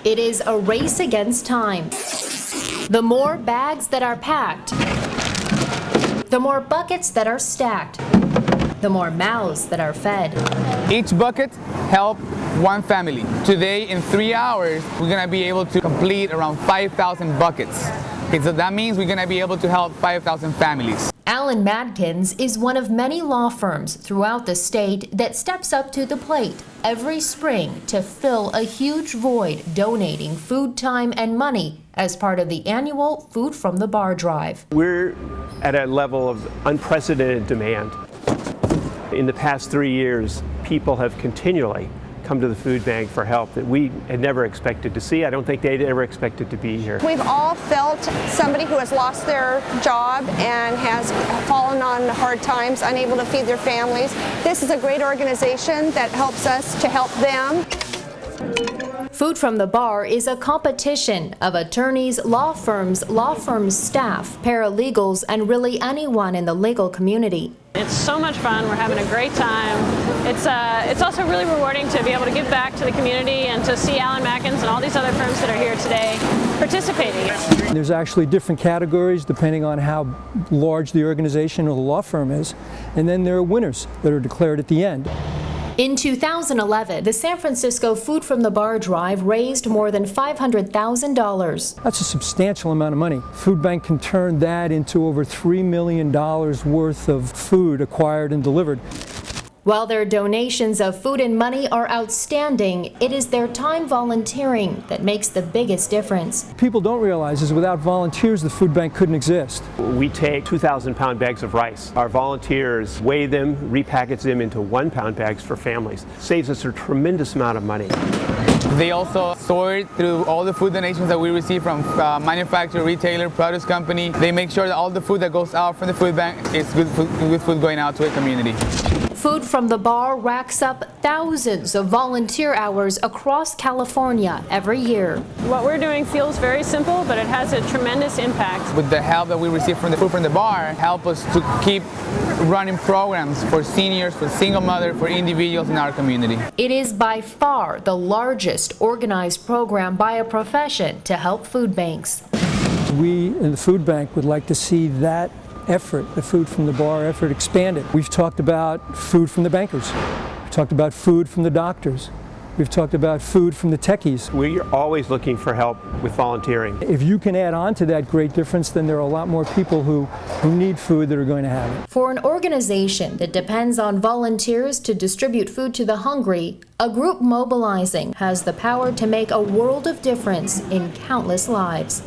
It is a race against time. The more bags that are packed, the more buckets that are stacked, the more mouths that are fed. Each bucket helps one family. Today, in 3 hours, we're going to be able to complete around 5,000 buckets. Okay, so that means we're going to be able to help 5,000 families. Alan Madkins is one of many law firms throughout the state that steps up to the plate every spring to fill a huge void, donating food time and money as part of the annual Food from the Bar drive. We're at a level of unprecedented demand. In the past 3 years, people have continually come to the food bank for help that we had never expected to see. I don't think they'd ever expected to be here. We've all felt somebody who has lost their job and has fallen on hard times, unable to feed their families. This is a great organization that helps us to help them. Food from the Bar is a competition of attorneys, law firms, staff, paralegals, and really anyone in the legal community. It's so much fun. We're having a great time. It's also really rewarding to be able to give back to the community and to see Alan Madkins and all these other firms that are here today participating. There's actually different categories depending on how large the organization or the law firm is, and then there are winners that are declared at the end. In 2011, the San Francisco Food from the Bar drive raised more than $500,000. That's a substantial amount of money. Food Bank can turn that into over $3 million worth of food acquired and delivered. While their donations of food and money are outstanding, it is their time volunteering that makes the biggest difference. People don't realize is without volunteers, the food bank couldn't exist. We take 2,000-pound bags of rice. Our volunteers weigh them, repackage them into 1-pound bags for families. Saves us a tremendous amount of money. They also sort through all the food donations that we receive from manufacturer, retailer, produce company. They make sure that all the food that goes out from the food bank is good food going out to the community. Food from the Bar racks up thousands of volunteer hours across California every year. What we're doing feels very simple, but it has a tremendous impact. With the help that we receive from the Food from the Bar, help us to keep running programs for seniors, for single mothers, for individuals in our community. It is by far the largest organized program by a profession to help food banks. We in the food bank would like to see that effort, the Food from the Bar effort, expanded. We've talked about food from the bankers. We've talked about food from the doctors. We've talked about food from the techies. We're always looking for help with volunteering. If you can add on to that great difference, then there are a lot more people who need food that are going to have it. For an organization that depends on volunteers to distribute food to the hungry, a group mobilizing has the power to make a world of difference in countless lives.